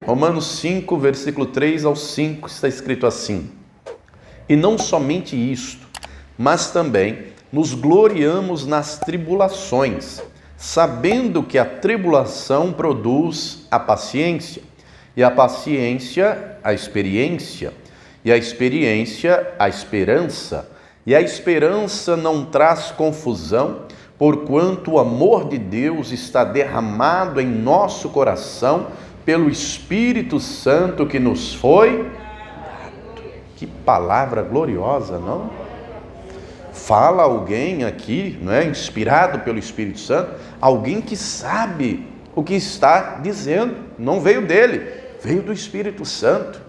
Romanos 5, versículo 3 ao 5, está escrito assim: e não somente isto, mas também nos gloriamos nas tribulações, sabendo que a tribulação produz a paciência, e a paciência, a experiência, e a experiência, a esperança, e a esperança não traz confusão, porquanto o amor de Deus está derramado em nosso coração pelo Espírito Santo que nos foi dado. Que palavra gloriosa, não? Fala alguém aqui, não é, inspirado pelo Espírito Santo, alguém que sabe o que está dizendo, não veio dele, veio do Espírito Santo.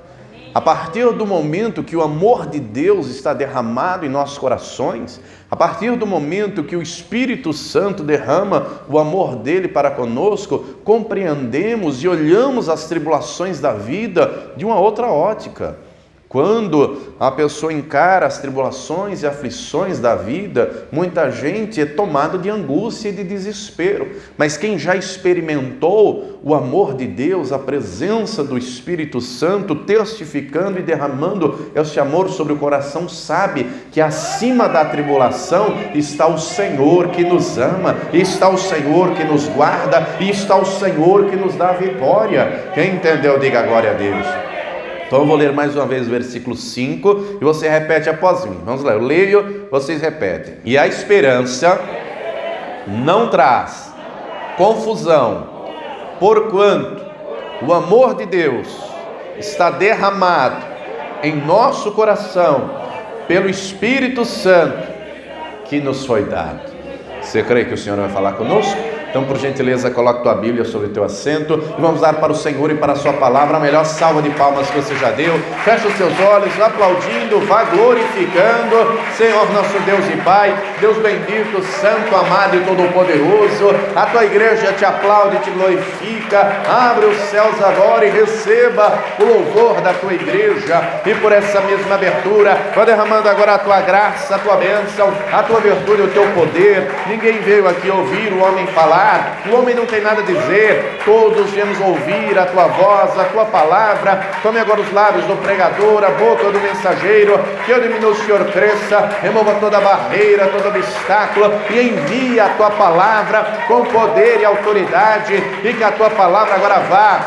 A partir do momento que o amor de Deus está derramado em nossos corações, a partir do momento que o Espírito Santo derrama o amor dele para conosco, compreendemos e olhamos as tribulações da vida de uma outra ótica. Quando a pessoa encara as tribulações e aflições da vida, muita gente é tomada de angústia e de desespero. Mas quem já experimentou o amor de Deus, a presença do Espírito Santo, testificando e derramando esse amor sobre o coração, sabe que acima da tribulação está o Senhor que nos ama, está o Senhor que nos guarda, e está o Senhor que nos dá a vitória. Quem entendeu, diga glória a Deus. Então eu vou ler mais uma vez o versículo 5 e você repete após mim. Vamos lá, eu leio, vocês repetem. E a esperança não traz confusão, porquanto o amor de Deus está derramado em nosso coração pelo Espírito Santo que nos foi dado. Você crê que o Senhor vai falar conosco? Então, por gentileza, coloque tua Bíblia sobre o teu assento e vamos dar para o Senhor e para a sua palavra a melhor salva de palmas que você já deu. Fecha os seus olhos, vá aplaudindo, vá glorificando. Senhor nosso Deus e Pai, Deus bendito, santo, amado e todo-poderoso, a tua igreja te aplaude e te glorifica. Abre os céus agora e receba o louvor da tua igreja, e por essa mesma abertura, vai derramando agora a tua graça, a tua bênção, a tua virtude, o teu poder. Ninguém veio aqui ouvir o homem falar, o homem não tem nada a dizer, todos viemos ouvir a tua voz, a tua palavra. Tome agora os lábios do pregador, a boca do mensageiro, que eu diminua, o Senhor cresça, remova toda barreira, todo obstáculo, e envia a tua palavra com poder e autoridade, e que a tua palavra agora vá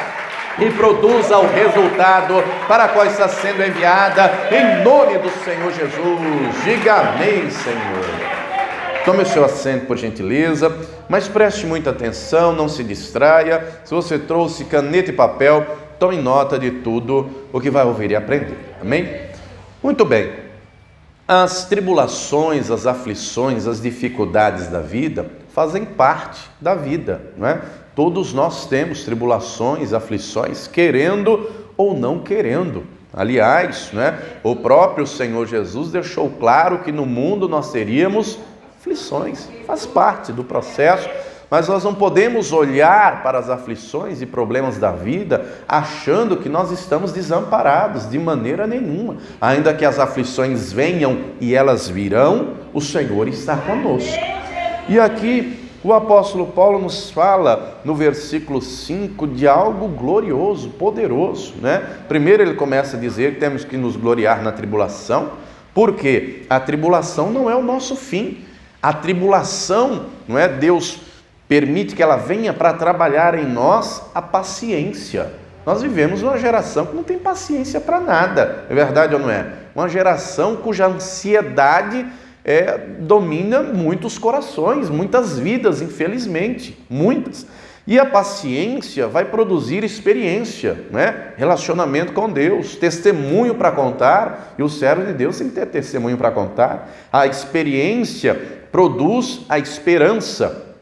e produza o resultado para qual está sendo enviada, em nome do Senhor Jesus. Diga amém, Senhor. Tome o seu assento, por gentileza, mas preste muita atenção, não se distraia. Se você trouxe caneta e papel, tome nota de tudo o que vai ouvir e aprender. Amém? Muito bem. As tribulações, as aflições, as dificuldades da vida fazem parte da vida, não é? Todos nós temos tribulações, aflições, querendo ou não querendo. Aliás, não é? O próprio Senhor Jesus deixou claro que no mundo nós teríamos aflições, faz parte do processo, mas nós não podemos olhar para as aflições e problemas da vida achando que nós estamos desamparados, de maneira nenhuma. Ainda que as aflições venham e elas virão, o Senhor está conosco. E aqui o apóstolo Paulo nos fala no versículo 5 de algo glorioso, poderoso, né? Primeiro ele começa a dizer que temos que nos gloriar na tribulação, porque a tribulação não é o nosso fim. A tribulação, não é? Deus permite que ela venha para trabalhar em nós a paciência. Nós vivemos uma geração que não tem paciência para nada, é verdade ou não é? Uma geração cuja ansiedade domina muitos corações, muitas vidas, infelizmente, muitas. E a paciência vai produzir experiência, né? Relacionamento com Deus, testemunho para contar, e o servo de Deus tem que ter testemunho para contar. A experiência produz a esperança,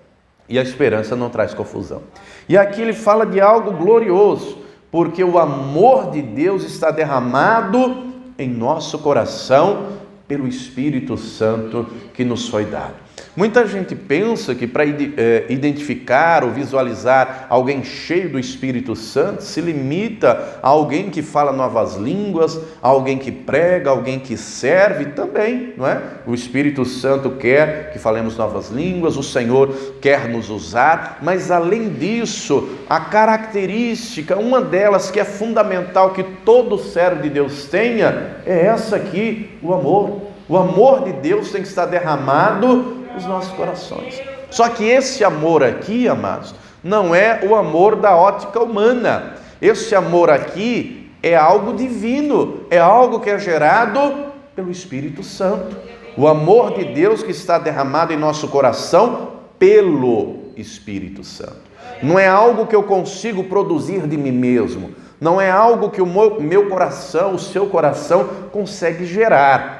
e a esperança não traz confusão. E aqui ele fala de algo glorioso, porque o amor de Deus está derramado em nosso coração pelo Espírito Santo que nos foi dado. Muita gente pensa que para identificar ou visualizar alguém cheio do Espírito Santo se limita a alguém que fala novas línguas, a alguém que prega, alguém que serve também, não é? O Espírito Santo quer que falemos novas línguas, o Senhor quer nos usar, mas além disso, a característica, uma delas que é fundamental que todo servo de Deus tenha, é essa aqui, o amor. O amor de Deus tem que estar derramado nos nossos corações. Só que esse amor aqui, amados, não é o amor da ótica humana. Esse amor aqui é algo divino, é algo que é gerado pelo Espírito Santo. O amor de Deus que está derramado em nosso coração pelo Espírito Santo. Não é algo que eu consigo produzir de mim mesmo. Não é algo que o meu coração, o seu coração consegue gerar.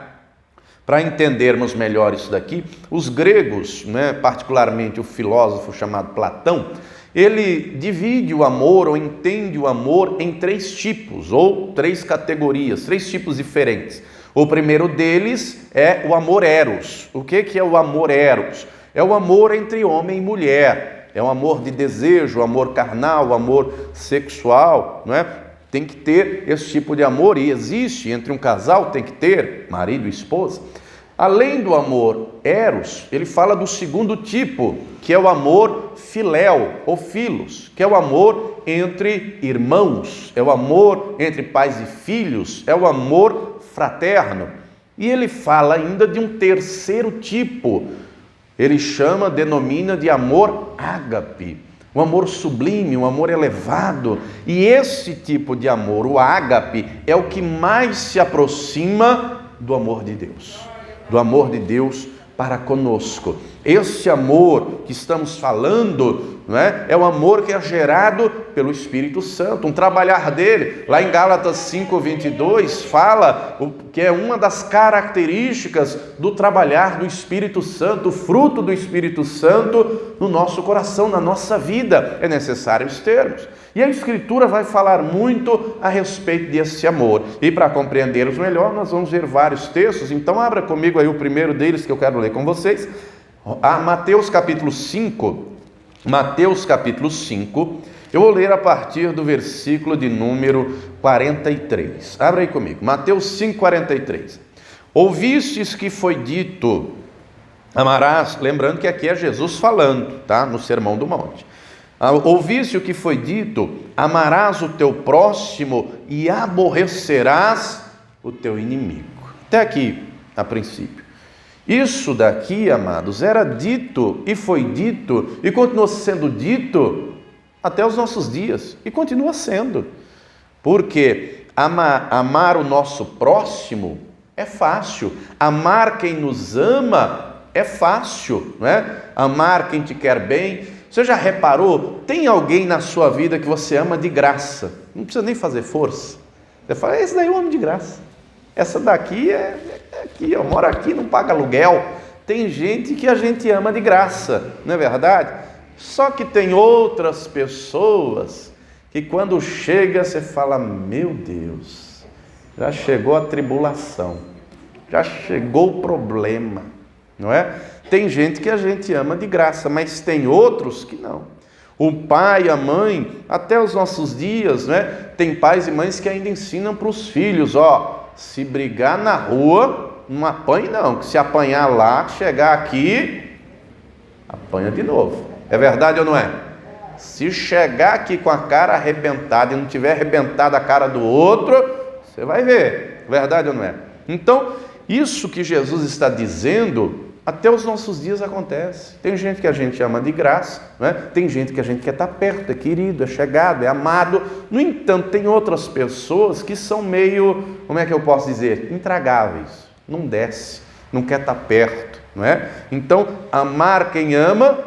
Para entendermos melhor isso daqui, os gregos, particularmente o filósofo chamado Platão, ele divide o amor ou entende o amor em 3 tipos ou 3 categorias, 3 tipos diferentes. O primeiro deles é o amor eros. O que é o amor eros? É o amor entre homem e mulher. É o amor de desejo, o amor carnal, o amor sexual, não é? Tem que ter esse tipo de amor e existe entre um casal, tem que ter marido e esposa. Além do amor eros, ele fala do segundo tipo, que é o amor filéu ou filos, que é o amor entre irmãos, é o amor entre pais e filhos, é o amor fraterno. E ele fala ainda de um terceiro tipo, ele denomina de amor ágape, um amor sublime, um amor elevado. E esse tipo de amor, o ágape, é o que mais se aproxima do amor de Deus. Do amor de Deus para conosco. Esse amor que estamos falando, não é? É o amor que é gerado pelo Espírito Santo, um trabalhar dele. Lá em Gálatas 5:22 fala que é uma das características do trabalhar do Espírito Santo, o fruto do Espírito Santo no nosso coração, na nossa vida. É necessário os termos. E a Escritura vai falar muito a respeito desse amor. E para compreendermos melhor, nós vamos ver vários textos. Então abra comigo aí o primeiro deles que eu quero ler com vocês. Mateus capítulo 5. Mateus capítulo 5. Eu vou ler a partir do versículo de número 43. Abra aí comigo. Mateus 5:43. Ouvistes que foi dito, amarás, lembrando que aqui é Jesus falando, tá? No Sermão do Monte. Ouviste o que foi dito, amarás o teu próximo e aborrecerás o teu inimigo. Até aqui, a princípio. Isso daqui, amados, era dito e foi dito e continua sendo dito até os nossos dias. E continua sendo. Porque amar o nosso próximo é fácil. Amar quem nos ama é fácil, não é? Amar quem te quer bem. Você já reparou? Tem alguém na sua vida que você ama de graça? Não precisa nem fazer força. Você fala, esse daí eu amo de graça. Essa daqui é aqui, eu moro aqui, não paga aluguel. Tem gente que a gente ama de graça, não é verdade? Só que tem outras pessoas que quando chega você fala, meu Deus, já chegou a tribulação, já chegou o problema, não é? Tem gente que a gente ama de graça, mas tem outros que não. O pai, a mãe, até os nossos dias, né? Tem pais e mães que ainda ensinam para os filhos, se brigar na rua, não apanhe não, que se apanhar lá, chegar aqui, apanha de novo. É verdade ou não é? Se chegar aqui com a cara arrebentada e não tiver arrebentado a cara do outro, você vai ver. Verdade ou não é? Então, isso que Jesus está dizendo, até os nossos dias acontece. Tem gente que a gente ama de graça, né? Tem gente que a gente quer estar perto, é querido, é chegado, é amado. No entanto, tem outras pessoas que são meio, como é que eu posso dizer, intragáveis. Não desce, não quer estar perto, não é? Então, amar quem ama,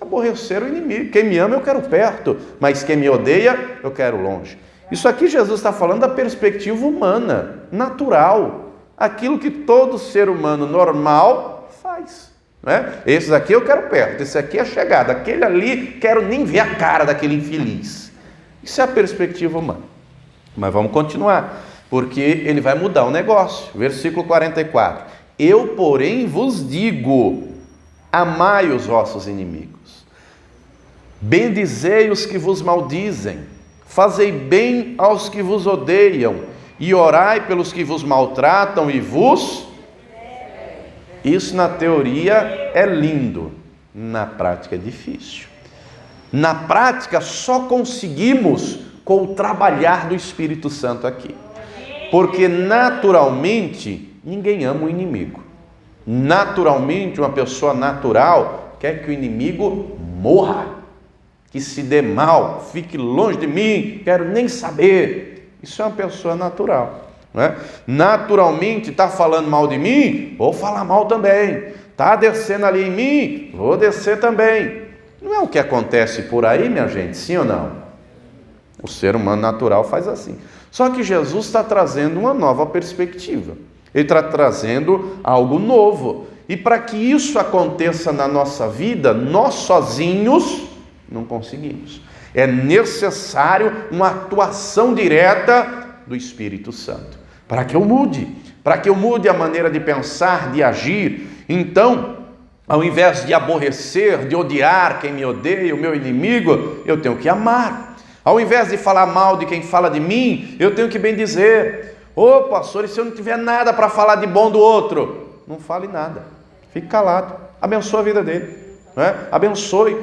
aborrecer o inimigo. Quem me ama eu quero perto, mas quem me odeia eu quero longe. Isso aqui Jesus está falando da perspectiva humana, natural. Aquilo que todo ser humano normal faz, né? Esses aqui eu quero perto, esse aqui é chegado, aquele ali quero nem ver a cara daquele infeliz. Isso é a perspectiva humana. Mas vamos continuar, porque ele vai mudar o negócio. Versículo 44. Eu, porém, vos digo, amai os vossos inimigos, bendizei os que vos maldizem, fazei bem aos que vos odeiam, e orai pelos que vos maltratam e vos... Isso na teoria é lindo, na prática é difícil. Na prática só conseguimos com o trabalhar do Espírito Santo aqui. Porque naturalmente ninguém ama o inimigo. Naturalmente uma pessoa natural quer que o inimigo morra, que se dê mal, fique longe de mim, quero nem saber. Isso é uma pessoa natural, não é? Naturalmente está falando mal de mim, vou falar mal também. Está descendo ali em mim, vou descer também. Não é o que acontece por aí, minha gente, sim ou não? O ser humano natural faz assim. Só que Jesus está trazendo uma nova perspectiva. Ele está trazendo algo novo. E para que isso aconteça na nossa vida, nós sozinhos não conseguimos. É necessário uma atuação direta do Espírito Santo. Para que eu mude a maneira de pensar, de agir. Então, ao invés de aborrecer, de odiar quem me odeia, o meu inimigo, eu tenho que amar. Ao invés de falar mal de quem fala de mim, eu tenho que bendizer. Ô pastor, e se eu não tiver nada para falar de bom do outro? Não fale nada, fique calado, abençoe a vida dele, não é? Abençoe,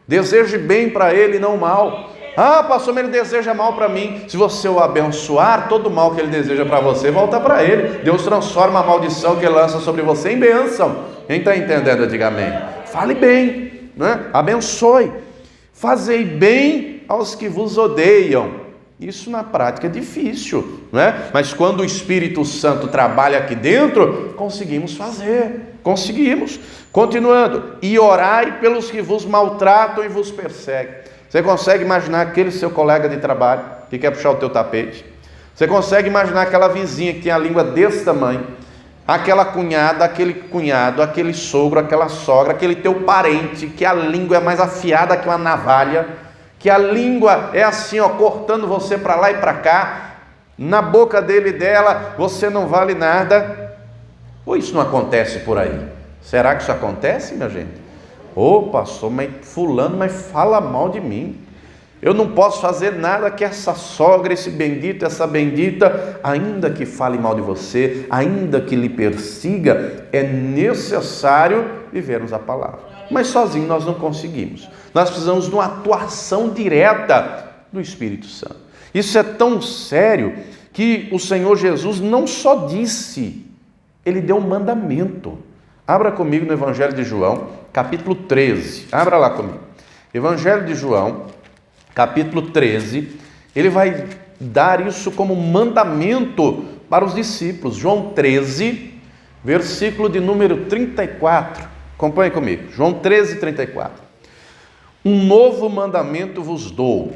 deseje bem para ele, não mal. Ah, pastor, mas ele deseja mal para mim. Se você o abençoar, todo o mal que ele deseja para você volta para ele. Deus transforma a maldição que ele lança sobre você em bênção. Quem está entendendo, diga amém. Fale bem, né? Abençoe. Fazei bem aos que vos odeiam. Isso na prática é difícil, né? Mas quando o Espírito Santo trabalha aqui dentro, conseguimos fazer. Conseguimos. Continuando. E orai pelos que vos maltratam e vos perseguem. Você consegue imaginar aquele seu colega de trabalho que quer puxar o teu tapete? Você consegue imaginar aquela vizinha que tem a língua desse tamanho? Aquela cunhada, aquele cunhado, aquele sogro, aquela sogra, aquele teu parente, que a língua é mais afiada que uma navalha, que a língua é assim, ó, cortando você para lá e para cá, na boca dele e dela, você não vale nada. Ou isso não acontece por aí? Será que isso acontece, minha gente? Ô pastor, mas fulano, mas fala mal de mim. Eu não posso fazer nada que essa sogra, esse bendito, essa bendita, ainda que fale mal de você, ainda que lhe persiga, é necessário vivermos a palavra. Mas sozinho nós não conseguimos. Nós precisamos de uma atuação direta do Espírito Santo. Isso é tão sério que o Senhor Jesus não só disse, ele deu um mandamento. Abra comigo no Evangelho de João, capítulo 13. Abra lá comigo. Evangelho de João, capítulo 13. Ele vai dar isso como mandamento para os discípulos. João 13, versículo de número 34. Acompanhe comigo. João 13, 34. Um novo mandamento vos dou,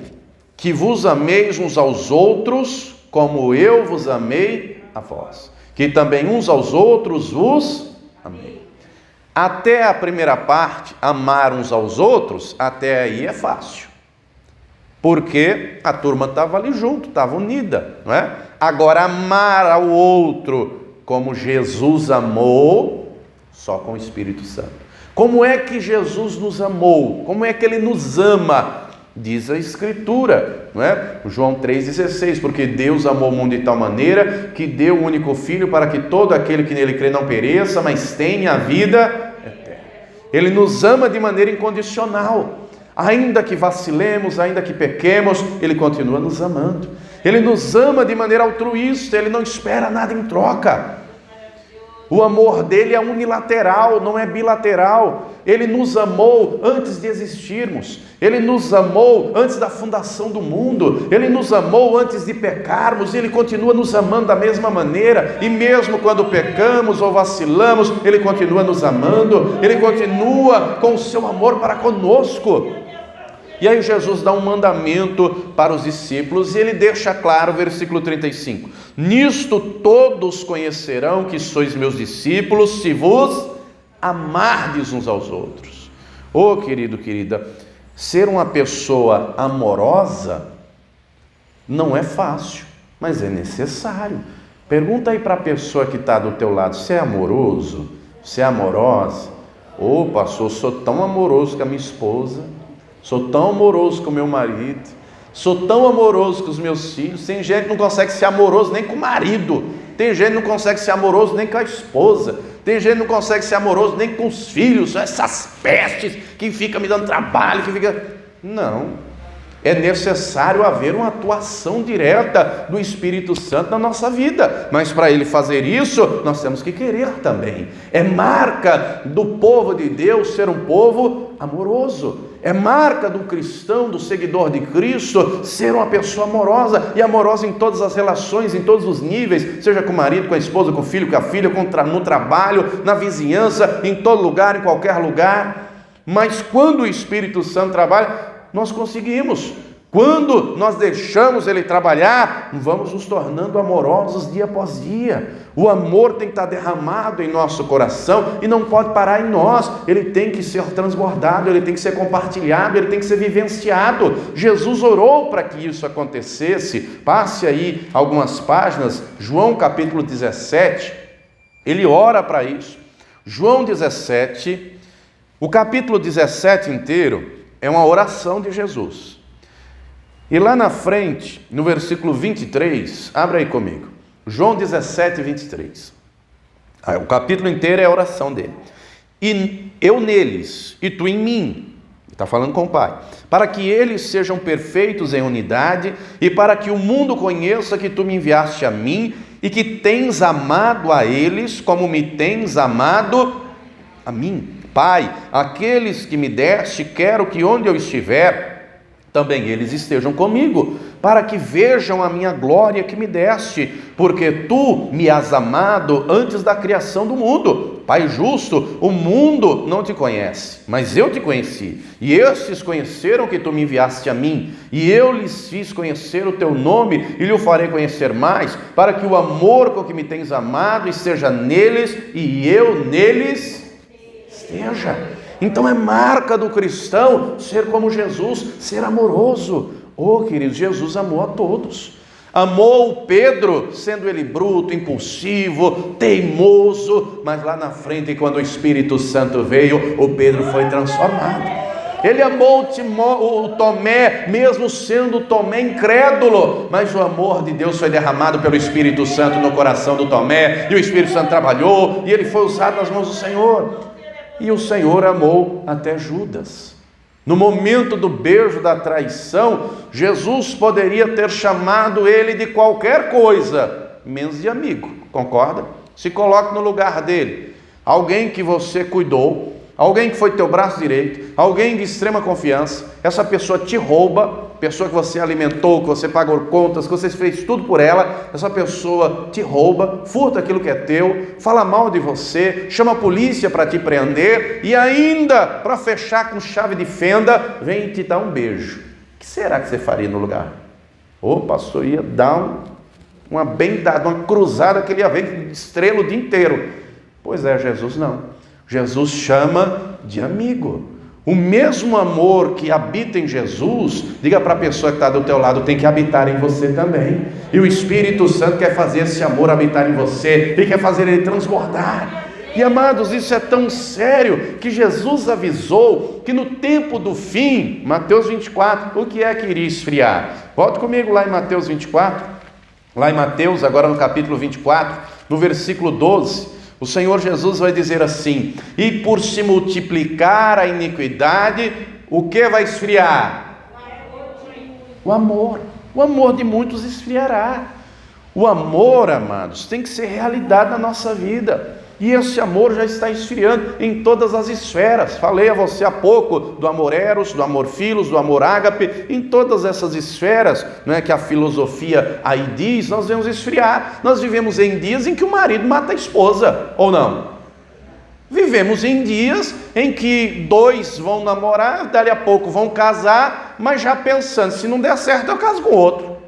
que vos ameis uns aos outros, como eu vos amei a vós. Que também uns aos outros vos amei. Até a primeira parte, amar uns aos outros, até aí é fácil. Porque a turma estava ali junto, estava unida, não é? Agora, amar ao outro como Jesus amou, só com o Espírito Santo. Como é que Jesus nos amou? Como é que Ele nos ama? Diz a Escritura, não é? João 3,16, porque Deus amou o mundo de tal maneira que deu o único Filho para que todo aquele que nele crê não pereça, mas tenha a vida eterna. Ele nos ama de maneira incondicional. Ainda que vacilemos, ainda que pequemos, Ele continua nos amando. Ele nos ama de maneira altruísta, Ele não espera nada em troca. O amor dele é unilateral, não é bilateral. Ele nos amou antes de existirmos. Ele nos amou antes da fundação do mundo. Ele nos amou antes de pecarmos. Ele continua nos amando da mesma maneira. E mesmo quando pecamos ou vacilamos, Ele continua nos amando. Ele continua com o seu amor para conosco. E aí Jesus dá um mandamento para os discípulos e ele deixa claro, versículo 35. Nisto todos conhecerão que sois meus discípulos, se vos amardes uns aos outros. Ô querido, querida, ser uma pessoa amorosa não é fácil, mas é necessário. Pergunta aí para a pessoa que está do teu lado, você é amoroso? Você é amorosa? Ô pastor, sou tão amoroso com a minha esposa, sou tão amoroso com o meu marido, sou tão amoroso com os meus filhos. Tem gente que não consegue ser amoroso nem com o marido, tem gente que não consegue ser amoroso nem com a esposa, tem gente que não consegue ser amoroso nem com os filhos, essas pestes que ficam me dando trabalho, que fica... Não, é necessário haver uma atuação direta do Espírito Santo na nossa vida, mas para ele fazer isso, nós temos que querer também. É marca do povo de Deus ser um povo amoroso, é marca do cristão, do seguidor de Cristo, ser uma pessoa amorosa, e amorosa em todas as relações, em todos os níveis, seja com o marido, com a esposa, com o filho, com a filha, no trabalho, na vizinhança, em todo lugar, em qualquer lugar. Mas quando o Espírito Santo trabalha, nós conseguimos. Quando nós deixamos ele trabalhar, vamos nos tornando amorosos dia após dia. O amor tem que estar derramado em nosso coração e não pode parar em nós. Ele tem que ser transbordado, ele tem que ser compartilhado, ele tem que ser vivenciado. Jesus orou para que isso acontecesse. Passe aí algumas páginas, João capítulo 17, ele ora para isso. João 17, o capítulo 17 inteiro é uma oração de Jesus. E lá na frente, no versículo 23, abre aí comigo. João 17, 23. O capítulo inteiro é a oração dele. E eu neles, e tu em mim. Está falando com o Pai. Para que eles sejam perfeitos em unidade, e para que o mundo conheça que tu me enviaste a mim, e que tens amado a eles, como me tens amado a mim. Pai, aqueles que me deste, quero que onde eu estiver, também eles estejam comigo, para que vejam a minha glória que me deste, porque tu me has amado antes da criação do mundo. Pai justo, o mundo não te conhece, mas eu te conheci, e estes conheceram que tu me enviaste a mim, e eu lhes fiz conhecer o teu nome, e lhe o farei conhecer mais, para que o amor com que me tens amado esteja neles, e eu neles esteja. Então é marca do cristão ser como Jesus, ser amoroso. Queridos, Jesus amou a todos. Amou Pedro, sendo ele bruto, impulsivo, teimoso, mas lá na frente, quando o Espírito Santo veio, o Pedro foi transformado. Ele amou o Tomé, mesmo sendo Tomé incrédulo, mas o amor de Deus foi derramado pelo Espírito Santo no coração do Tomé, e o Espírito Santo trabalhou, e ele foi usado nas mãos do Senhor. E o Senhor amou até Judas. No momento do beijo da traição, Jesus poderia ter chamado ele de qualquer coisa, menos de amigo, concorda? Se coloque no lugar dele. Alguém que você cuidou, alguém que foi teu braço direito, alguém de extrema confiança, essa pessoa te rouba, pessoa que você alimentou, que você pagou contas, que você fez tudo por ela, essa pessoa te rouba, furta aquilo que é teu, fala mal de você, chama a polícia para te prender e ainda, para fechar com chave de fenda, vem te dar um beijo. O que será que você faria no lugar? Pastor, ia dar uma cruzada que ele ia ver de estrela o dia inteiro. Pois é, Jesus não. Jesus chama de amigo. O mesmo amor que habita em Jesus, diga para a pessoa que está do teu lado, tem que habitar em você também. E o Espírito Santo quer fazer esse amor habitar em você, e quer fazer ele transbordar. E amados, isso é tão sério, que Jesus avisou que no tempo do fim, Mateus 24, o que é que iria esfriar? Volte comigo lá em Mateus 24, lá em Mateus, agora no capítulo 24, no versículo 12, o Senhor Jesus vai dizer assim: e por se multiplicar a iniquidade, o que vai esfriar? O amor. O amor de muitos esfriará. O amor, amados, tem que ser realidade na nossa vida. E esse amor já está esfriando em todas as esferas. Falei a você há pouco do amor eros, do amor filos, do amor ágape. Em todas essas esferas, não é que a filosofia aí diz, nós vamos esfriar. Nós vivemos em dias em que o marido mata a esposa, ou não? Vivemos em dias em que dois vão namorar, dali a pouco vão casar, mas já pensando, se não der certo eu caso com outro.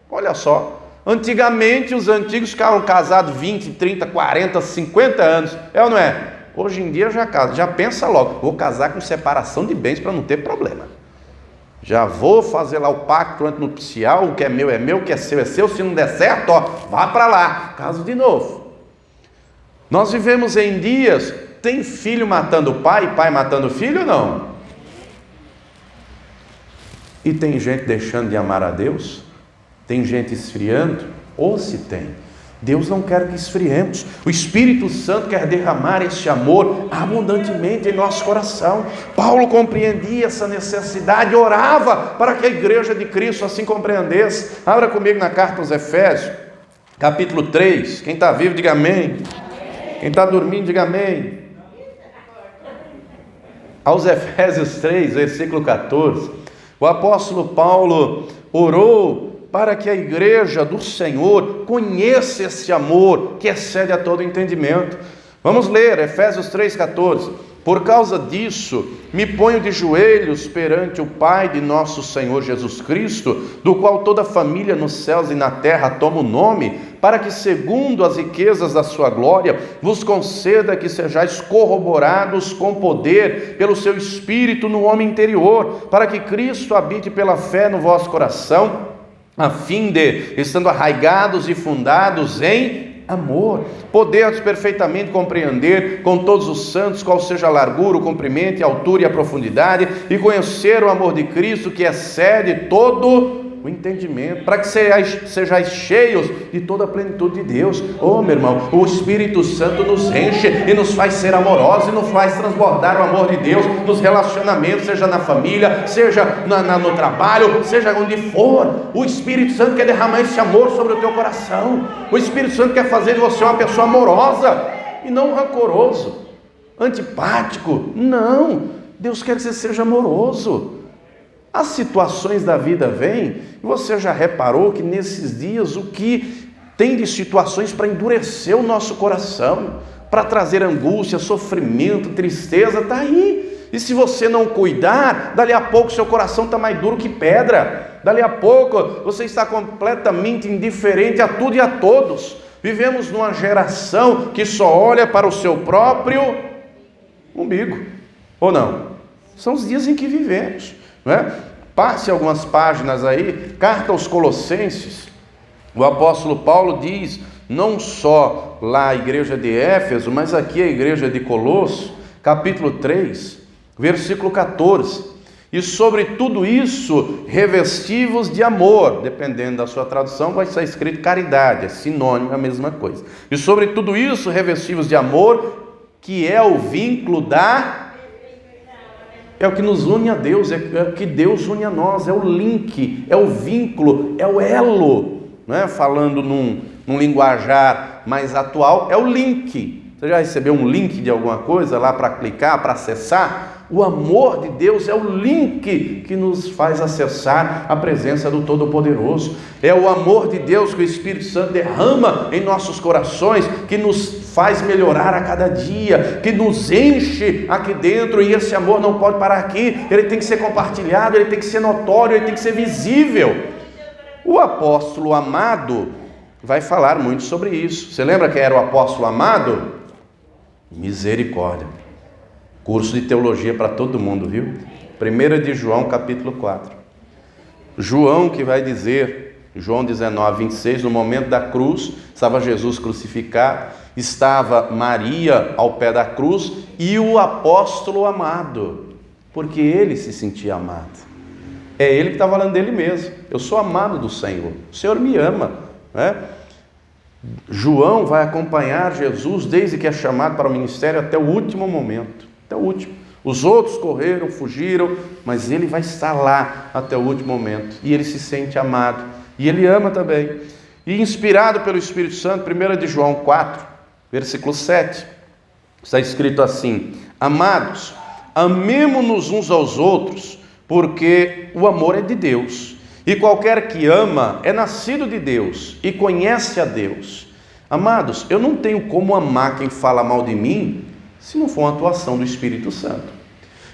Olha só. Antigamente os antigos ficavam casados 20, 30, 40, 50 anos, é ou não é? Hoje em dia já pensa logo, vou casar com separação de bens para não ter problema. Já vou fazer lá o pacto antinupcial, o que é meu, o que é seu, se não der certo, vá para lá, caso de novo. Nós vivemos em dias tem filho matando pai, pai matando filho ou não? E tem gente deixando de amar a Deus? Tem gente esfriando? Ou se tem? Deus não quer que esfriemos. O Espírito Santo quer derramar esse amor abundantemente em nosso coração. Paulo compreendia essa necessidade, orava para que a igreja de Cristo assim compreendesse. Abra comigo na carta aos Efésios, capítulo 3. Quem está vivo, diga amém. Quem está dormindo, diga amém. Aos Efésios 3, versículo 14, o apóstolo Paulo orou para que a igreja do Senhor conheça esse amor que excede a todo entendimento. Vamos ler Efésios 3,14. Por causa disso, me ponho de joelhos perante o Pai de nosso Senhor Jesus Cristo, do qual toda a família nos céus e na terra toma o nome, para que, segundo as riquezas da sua glória, vos conceda que sejais corroborados com poder pelo seu Espírito no homem interior, para que Cristo habite pela fé no vosso coração, a fim de, estando arraigados e fundados em amor, podermos perfeitamente compreender com todos os santos qual seja a largura, o comprimento, a altura e a profundidade, e conhecer o amor de Cristo que excede todo o entendimento, para que sejais cheios de toda a plenitude de Deus. Oh, meu irmão, o Espírito Santo nos enche e nos faz ser amorosos e nos faz transbordar o amor de Deus nos relacionamentos, seja na família, seja no trabalho, seja onde for. O Espírito Santo quer derramar esse amor sobre o teu coração. O Espírito Santo quer fazer de você uma pessoa amorosa e não rancoroso, antipático. Não, Deus quer que você seja amoroso. As situações da vida vêm, e você já reparou que nesses dias o que tem de situações para endurecer o nosso coração, para trazer angústia, sofrimento, tristeza, está aí. E se você não cuidar, dali a pouco seu coração está mais duro que pedra, dali a pouco você está completamente indiferente a tudo e a todos. Vivemos numa geração que só olha para o seu próprio umbigo, ou não? São os dias em que vivemos. Não é? Passe algumas páginas aí, carta aos Colossenses, o apóstolo Paulo diz, não só lá a igreja de Éfeso, mas aqui a igreja de Colosso, capítulo 3, versículo 14, e sobre tudo isso, revestivos de amor, dependendo da sua tradução, vai estar escrito caridade, é sinônimo, é a mesma coisa, e sobre tudo isso, revestivos de amor, que é o vínculo é o que nos une a Deus, é o que Deus une a nós, é o link, é o vínculo, é o elo, né? Falando num linguajar mais atual, é o link. Você já recebeu um link de alguma coisa lá para clicar, para acessar? O amor de Deus é o link que nos faz acessar a presença do Todo-Poderoso. É o amor de Deus que o Espírito Santo derrama em nossos corações, que nos faz melhorar a cada dia, que nos enche aqui dentro, e esse amor não pode parar aqui, ele tem que ser compartilhado, ele tem que ser notório, ele tem que ser visível. O apóstolo amado vai falar muito sobre isso. Você lembra quem era o apóstolo amado? Misericórdia. Curso de teologia para todo mundo, viu? 1 de João, capítulo 4. João que vai dizer, João 19, 26, no momento da cruz, estava Jesus crucificado, estava Maria ao pé da cruz e o apóstolo amado, porque ele se sentia amado. É ele que está falando dele mesmo. Eu sou amado do Senhor, o Senhor me ama, né? João vai acompanhar Jesus desde que é chamado para o ministério até o último momento. Até o último. Os outros correram, fugiram, mas ele vai estar lá até o último momento. E ele se sente amado. E ele ama também. E inspirado pelo Espírito Santo, 1 de João 4, versículo 7, está escrito assim: amados, amemo-nos uns aos outros, porque o amor é de Deus. E qualquer que ama é nascido de Deus e conhece a Deus. Amados, eu não tenho como amar quem fala mal de mim se não for uma atuação do Espírito Santo.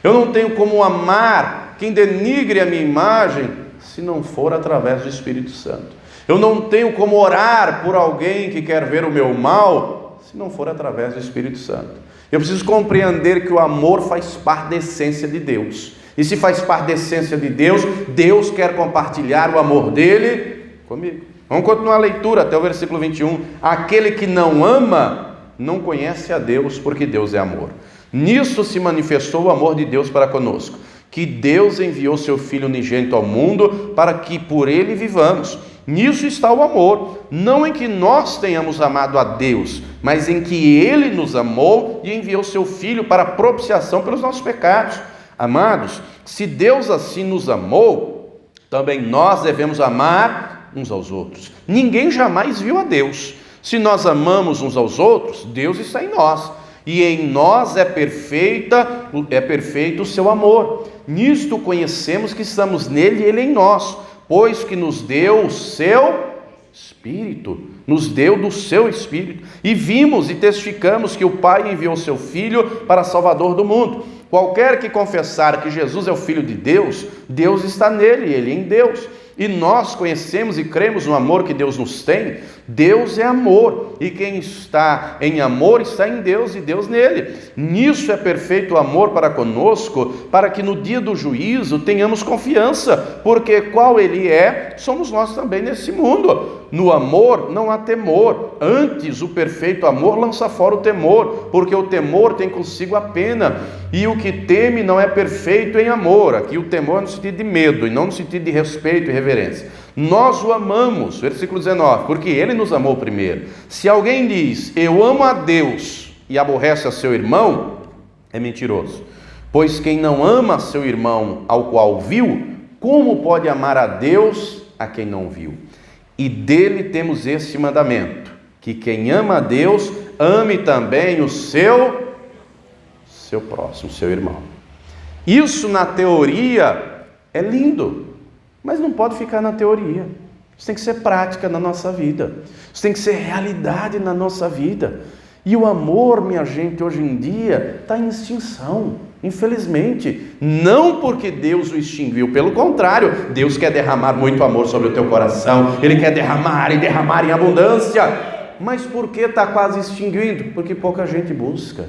Eu não tenho como amar quem denigre a minha imagem se não for através do Espírito Santo. Eu não tenho como orar por alguém que quer ver o meu mal se não for através do Espírito Santo. Eu preciso compreender que o amor faz parte da essência de Deus. E se faz parte da essência de Deus, Deus quer compartilhar o amor dele comigo. Vamos continuar a leitura até o versículo 21. Aquele que não ama não conhece a Deus, porque Deus é amor. Nisto se manifestou o amor de Deus para conosco, que Deus enviou seu Filho unigênito ao mundo para que por ele vivamos. Nisso está o amor, não em que nós tenhamos amado a Deus, mas em que Ele nos amou e enviou seu Filho para propiciação pelos nossos pecados. Amados, se Deus assim nos amou, também nós devemos amar uns aos outros. Ninguém jamais viu a Deus. Se nós amamos uns aos outros, Deus está em nós, e em nós é perfeito o seu amor. Nisto conhecemos que estamos nele e ele em nós, pois que nos deu o seu Espírito, nos deu do seu Espírito, e vimos e testificamos que o Pai enviou seu Filho para Salvador do mundo. Qualquer que confessar que Jesus é o Filho de Deus, Deus está nele, ele em Deus. E nós conhecemos e cremos no amor que Deus nos tem. Deus é amor, e quem está em amor está em Deus e Deus nele. Nisso é perfeito o amor para conosco, para que no dia do juízo tenhamos confiança, porque qual ele é, somos nós também nesse mundo. No amor não há temor, antes o perfeito amor lança fora o temor, porque o temor tem consigo a pena, e o que teme não é perfeito em amor. Aqui o temor é no sentido de medo, e não no sentido de respeito e reverência. Nós o amamos, versículo 19, porque ele nos amou primeiro. Se alguém diz, eu amo a Deus, e aborrece a seu irmão, é mentiroso. Pois quem não ama seu irmão ao qual viu, como pode amar a Deus a quem não viu? E dele temos este mandamento, que quem ama a Deus, ame também o seu próximo, seu irmão. Isso na teoria é lindo, mas não pode ficar na teoria. Isso tem que ser prática na nossa vida. Isso tem que ser realidade na nossa vida. E o amor, minha gente, hoje em dia está em extinção, infelizmente. Não porque Deus o extinguiu, pelo contrário, Deus quer derramar muito amor sobre o teu coração. Ele quer derramar e derramar em abundância. Mas por que está quase extinguindo? Porque pouca gente busca.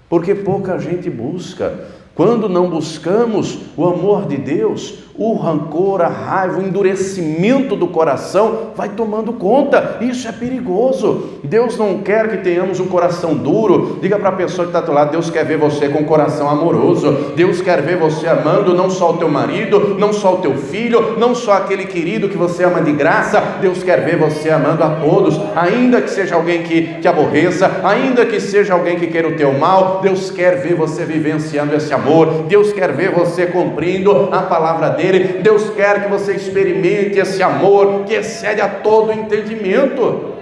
Porque pouca gente busca. Quando não buscamos o amor de Deus, o rancor, a raiva, o endurecimento do coração vai tomando conta. Isso é perigoso. Deus não quer que tenhamos um coração duro. Diga para a pessoa que está do teu lado, Deus quer ver você com um coração amoroso. Deus quer ver você amando não só o teu marido, não só o teu filho, não só aquele querido que você ama de graça. Deus quer ver você amando a todos, ainda que seja alguém que te aborreça, ainda que seja alguém que queira o teu mal. Deus quer ver você vivenciando esse amor. Deus quer ver você cumprindo a palavra dele. Deus quer que você experimente esse amor que excede a todo entendimento.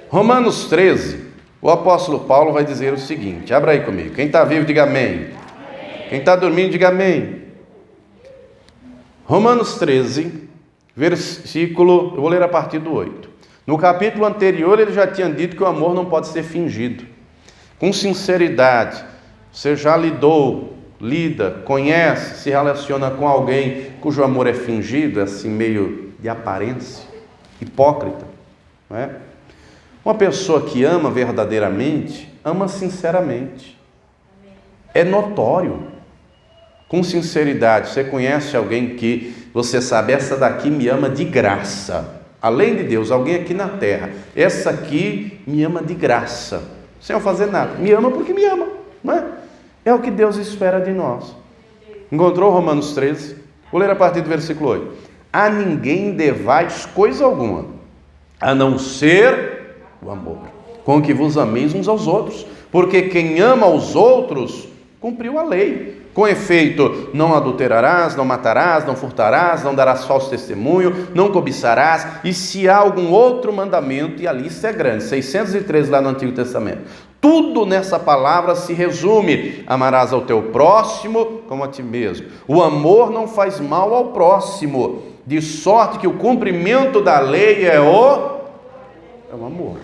Romanos 13, o apóstolo Paulo vai dizer o seguinte, abra aí comigo, quem está vivo diga amém, quem está dormindo diga amém. Romanos 13, versículo, eu vou ler a partir do 8. No capítulo anterior ele já tinha dito que o amor não pode ser fingido. Com sinceridade, você já lida, conhece, se relaciona com alguém cujo amor é fingido, é assim meio de aparência, hipócrita, não é? Uma pessoa que ama verdadeiramente, ama sinceramente, é notório, com sinceridade. Você conhece alguém que você sabe, essa daqui me ama de graça, além de Deus, alguém aqui na terra, essa aqui me ama de graça, sem eu fazer nada, me ama porque me ama, não é? É o que Deus espera de nós. Encontrou Romanos 13? Vou ler a partir do versículo 8. A ninguém devais coisa alguma, a não ser o amor, com que vos ameis uns aos outros, porque quem ama aos outros, cumpriu a lei. Com efeito, não adulterarás, não matarás, não furtarás, não darás falso testemunho, não cobiçarás, e se há algum outro mandamento, e a lista é grande, 613 lá no Antigo Testamento. Tudo nessa palavra se resume: amarás ao teu próximo como a ti mesmo. O amor não faz mal ao próximo, de sorte que o cumprimento da lei é o amor.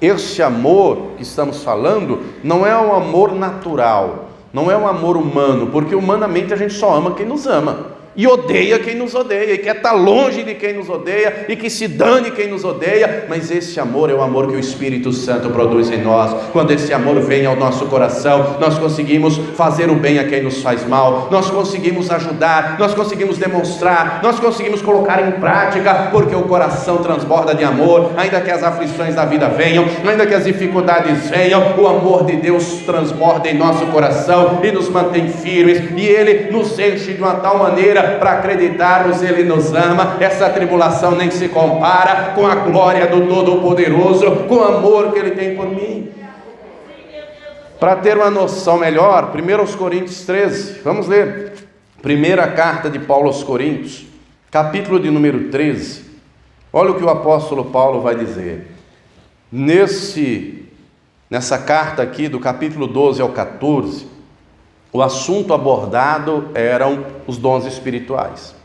Esse amor que estamos falando não é um amor natural, não é um amor humano, porque humanamente a gente só ama quem nos ama. e odeia quem nos odeia, e quer estar longe de quem nos odeia, e que se dane quem nos odeia, mas esse amor é o amor que o Espírito Santo produz em nós. Quando esse amor vem ao nosso coração, nós conseguimos fazer o bem a quem nos faz mal, nós conseguimos ajudar, nós conseguimos demonstrar, nós conseguimos colocar em prática, porque o coração transborda de amor. Ainda que as aflições da vida venham, ainda que as dificuldades venham, o amor de Deus transborda em nosso coração e nos mantém firmes, e Ele nos enche de uma tal maneira para acreditarmos, Ele nos ama. Essa tribulação nem se compara com a glória do Todo-Poderoso, com o amor que Ele tem por mim. Para ter uma noção melhor, 1 Coríntios 13, vamos ler. Primeira carta de Paulo aos Coríntios, capítulo de número 13. Olha o que o apóstolo Paulo vai dizer. Nessa carta aqui, do capítulo 12 ao 14, o assunto abordado eram os dons espirituais.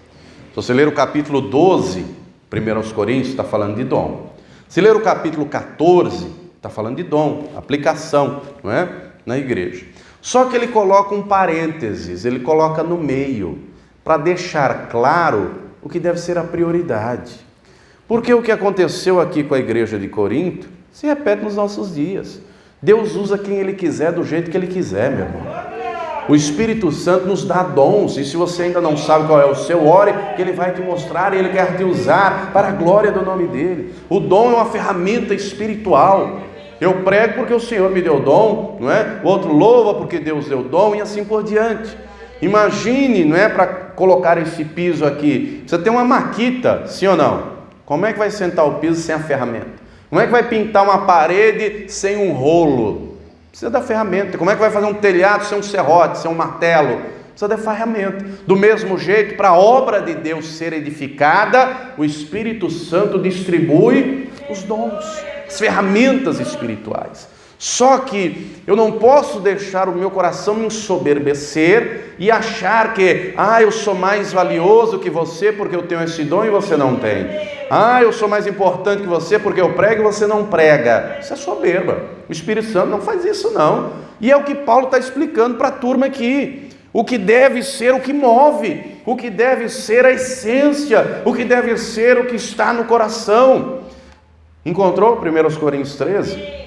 Se você ler o capítulo 12, 1 Coríntios, está falando de dom. Se ler o capítulo 14, está falando de dom, aplicação, não é? Na igreja. Só que ele coloca um parênteses, ele coloca no meio, para deixar claro o que deve ser a prioridade. Porque o que aconteceu aqui com a igreja de Corinto se repete nos nossos dias. Deus usa quem Ele quiser, do jeito que Ele quiser, meu irmão. O Espírito Santo nos dá dons, e se você ainda não sabe qual é o seu, ore, que Ele vai te mostrar, e Ele quer te usar para a glória do nome dEle. O dom é uma ferramenta espiritual. Eu prego porque o Senhor me deu dom, não é? O outro louva porque Deus deu dom, e assim por diante. Imagine, não é, para colocar esse piso aqui, você tem uma maquita, sim ou não? Como é que vai sentar o piso sem a ferramenta? Como é que vai pintar uma parede sem um rolo? Precisa da ferramenta. Como é que vai fazer um telhado sem um serrote, sem um martelo? Precisa da ferramenta. Do mesmo jeito, para a obra de Deus ser edificada, o Espírito Santo distribui os dons, as ferramentas espirituais. Só que eu não posso deixar o meu coração me ensoberbecer e achar que, eu sou mais valioso que você porque eu tenho esse dom e você não tem. Eu sou mais importante que você porque eu prego e você não prega. Isso é soberba. O Espírito Santo não faz isso não. E é o que Paulo está explicando para a turma aqui. O que deve ser o que move, o que deve ser a essência, o que deve ser o que está no coração. Encontrou 1 Coríntios 13?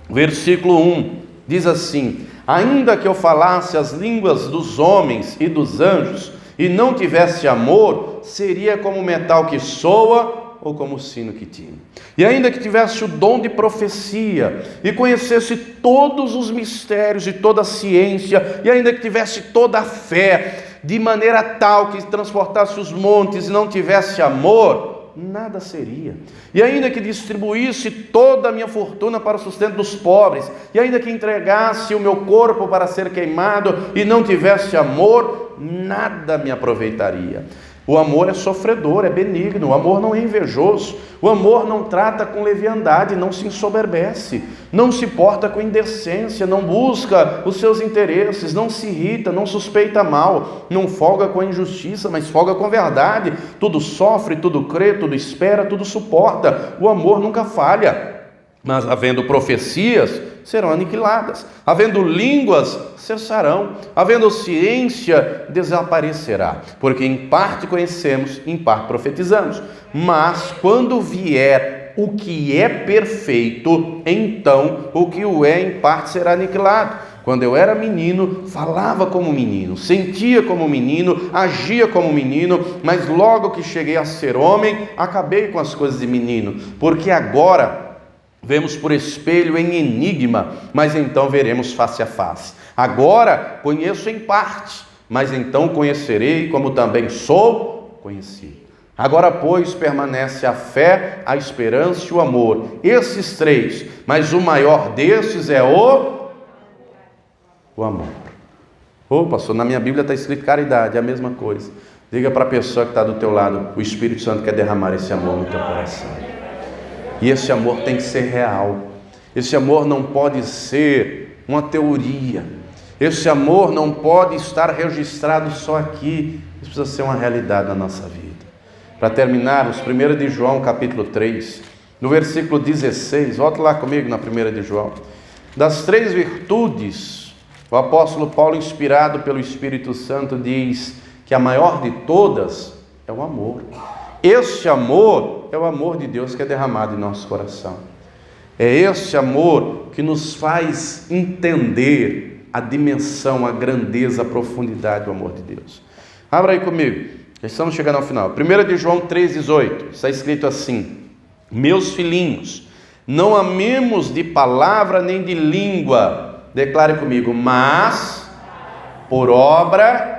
Versículo 1, diz assim: ainda que eu falasse as línguas dos homens e dos anjos, e não tivesse amor, seria como o metal que soa, ou como o sino que tine. E ainda que tivesse o dom de profecia, e conhecesse todos os mistérios e toda a ciência, e ainda que tivesse toda a fé, de maneira tal que transportasse os montes e não tivesse amor, nada seria. E ainda que distribuísse toda a minha fortuna para o sustento dos pobres, e ainda que entregasse o meu corpo para ser queimado e não tivesse amor, nada me aproveitaria. O amor é sofredor, é benigno, o amor não é invejoso, o amor não trata com leviandade, não se ensoberbece, não se porta com indecência, não busca os seus interesses, não se irrita, não suspeita mal, não folga com a injustiça, mas folga com a verdade. Tudo sofre, tudo crê, tudo espera, tudo suporta. O amor nunca falha. Mas havendo profecias, serão aniquiladas. Havendo línguas, cessarão. Havendo ciência, desaparecerá. Porque em parte conhecemos, em parte profetizamos. Mas quando vier o que é perfeito, então o que o é em parte será aniquilado. Quando eu era menino, falava como menino, sentia como menino, agia como menino, mas logo que cheguei a ser homem, acabei com as coisas de menino. Porque agora vemos por espelho em enigma, mas então veremos face a face. Agora conheço em parte, mas então conhecerei como também sou conhecido. Agora, pois, permanece a fé, a esperança e o amor. Esses três, mas o maior destes é o amor. Pastor, na minha Bíblia está escrito caridade, é a mesma coisa. Diga para a pessoa que está do teu lado, o Espírito Santo quer derramar esse amor no teu coração. E esse amor tem que ser real. Esse amor não pode ser uma teoria. Esse amor não pode estar registrado só aqui. Isso precisa ser uma realidade na nossa vida. Para terminarmos, 1 de João, capítulo 3, no versículo 16, volta lá comigo na 1 de João. Das três virtudes, o apóstolo Paulo, inspirado pelo Espírito Santo, diz que a maior de todas é o amor. Este amor é o amor de Deus que é derramado em nosso coração. É este amor que nos faz entender a dimensão, a grandeza, a profundidade do amor de Deus. Abra aí comigo, já estamos chegando ao final. 1 de João 3,18, está escrito assim: meus filhinhos, não amemos de palavra nem de língua, declare comigo, mas por obra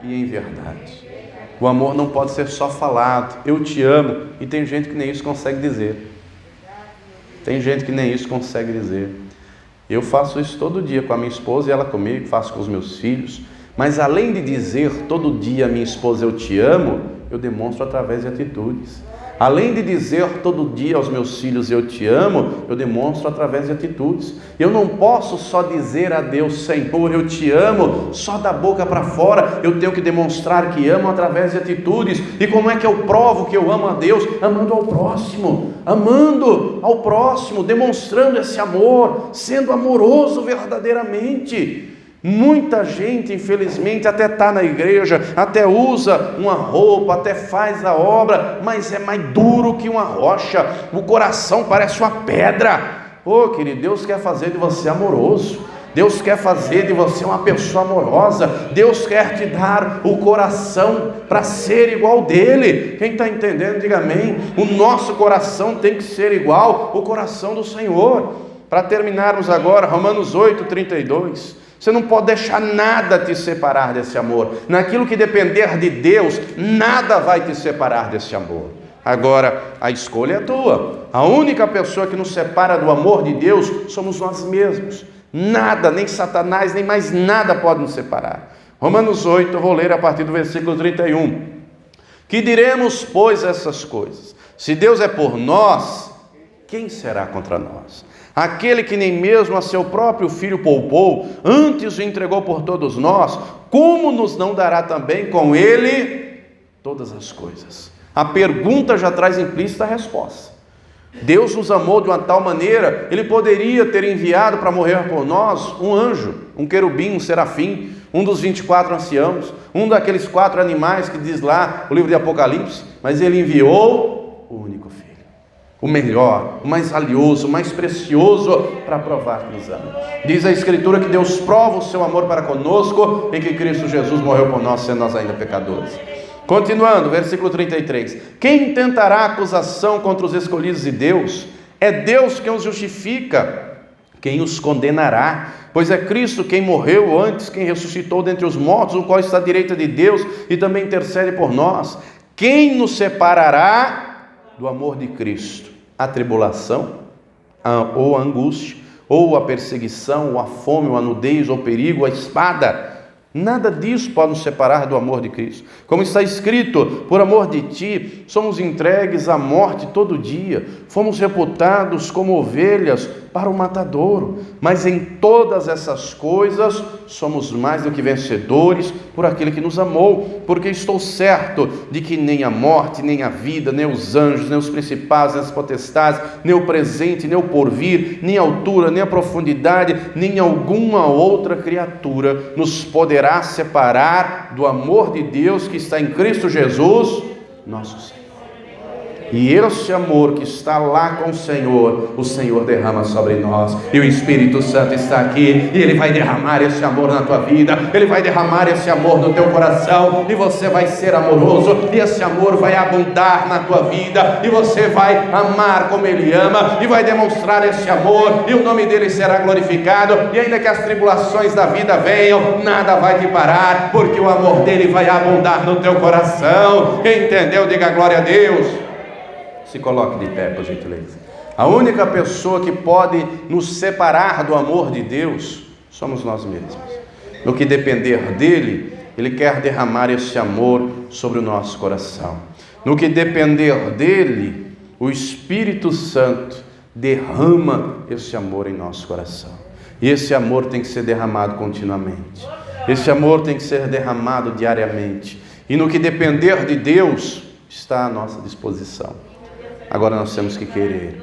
e em verdade. O amor não pode ser só falado, eu te amo, e tem gente que nem isso consegue dizer. Tem gente que nem isso consegue dizer. Eu faço isso todo dia com a minha esposa e ela comigo, faço com os meus filhos. Mas além de dizer todo dia a minha esposa eu te amo, eu demonstro através de atitudes. Além de dizer todo dia aos meus filhos eu te amo, eu demonstro através de atitudes. Eu não posso só dizer a Deus, Senhor, eu te amo, só da boca para fora. Eu tenho que demonstrar que amo através de atitudes. E como é que eu provo que eu amo a Deus? Amando ao próximo, demonstrando esse amor, sendo amoroso verdadeiramente. Muita gente, infelizmente, até está na igreja, até usa uma roupa, até faz a obra, mas é mais duro que uma rocha, o coração parece uma pedra. Oh, querido, Deus quer fazer de você amoroso, Deus quer fazer de você uma pessoa amorosa, Deus quer te dar o coração para ser igual dele. Quem está entendendo, diga amém. O nosso coração tem que ser igual ao coração do Senhor. Para terminarmos agora, Romanos 8:32. Você não pode deixar nada te separar desse amor. Naquilo que depender de Deus, nada vai te separar desse amor. Agora, a escolha é tua. A única pessoa que nos separa do amor de Deus somos nós mesmos. Nada, nem Satanás, nem mais nada pode nos separar. Romanos 8, eu vou ler a partir do versículo 31. Que diremos, pois, essas coisas? Se Deus é por nós, quem será contra nós? Aquele que nem mesmo a seu próprio Filho poupou, antes o entregou por todos nós, como nos não dará também com ele todas as coisas? A pergunta já traz implícita a resposta. Deus nos amou de uma tal maneira, Ele poderia ter enviado para morrer por nós um anjo, um querubim, um serafim, um dos 24 anciãos, um daqueles 4 animais que diz lá o livro de Apocalipse, mas Ele enviou o único Filho. O melhor, o mais valioso, o mais precioso, para provar que nos ama. Diz a Escritura que Deus prova o seu amor para conosco e que Cristo Jesus morreu por nós, sendo nós ainda pecadores. Continuando, versículo 33. Quem tentará acusação contra os escolhidos de Deus? É Deus quem os justifica. Quem os condenará? Pois é Cristo quem morreu antes, quem ressuscitou dentre os mortos, o qual está à direita de Deus e também intercede por nós. Quem nos separará do amor de Cristo? A tribulação, ou a angústia, ou a perseguição, ou a fome, ou a nudez, ou o perigo, a espada. Nada disso pode nos separar do amor de Cristo. Como está escrito, por amor de ti, somos entregues à morte todo dia, fomos reputados como ovelhas para o matadouro, mas em todas essas coisas somos mais do que vencedores por aquele que nos amou, porque estou certo de que nem a morte, nem a vida, nem os anjos, nem os principados, nem as potestades, nem o presente, nem o porvir, nem a altura, nem a profundidade, nem alguma outra criatura nos poderá separar do amor de Deus que está em Cristo Jesus, nosso Senhor. E esse amor que está lá com o Senhor derrama sobre nós, e o Espírito Santo está aqui, e Ele vai derramar esse amor na tua vida, Ele vai derramar esse amor no teu coração, e você vai ser amoroso, e esse amor vai abundar na tua vida, e você vai amar como Ele ama, e vai demonstrar esse amor, e o nome dEle será glorificado, e ainda que as tribulações da vida venham, nada vai te parar, porque o amor dEle vai abundar no teu coração. Quem entendeu, diga glória a Deus. Se coloque de pé, por gentileza. A única pessoa que pode nos separar do amor de Deus somos nós mesmos. No que depender dEle, Ele quer derramar esse amor sobre o nosso coração. No que depender dEle, o Espírito Santo derrama esse amor em nosso coração. E esse amor tem que ser derramado continuamente. Esse amor tem que ser derramado diariamente. E no que depender de Deus, está à nossa disposição. Agora nós temos que querer.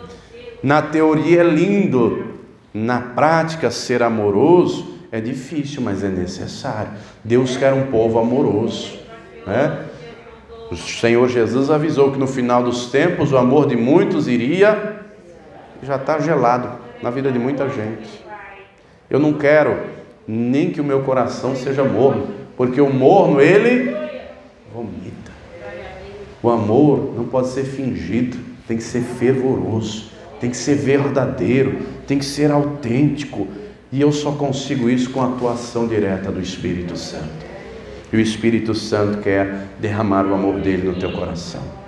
Na teoria é lindo, na prática ser amoroso É difícil, mas é necessário. Deus quer um povo amoroso, né? O Senhor Jesus avisou que no final dos tempos o amor de muitos iria, já está gelado na vida de muita gente. Eu não quero nem que o meu coração seja morno, porque o morno, ele vomita. O amor não pode ser fingido, tem que ser fervoroso, tem que ser verdadeiro, tem que ser autêntico. E eu só consigo isso com a atuação direta do Espírito Santo. E o Espírito Santo quer derramar o amor dele no teu coração.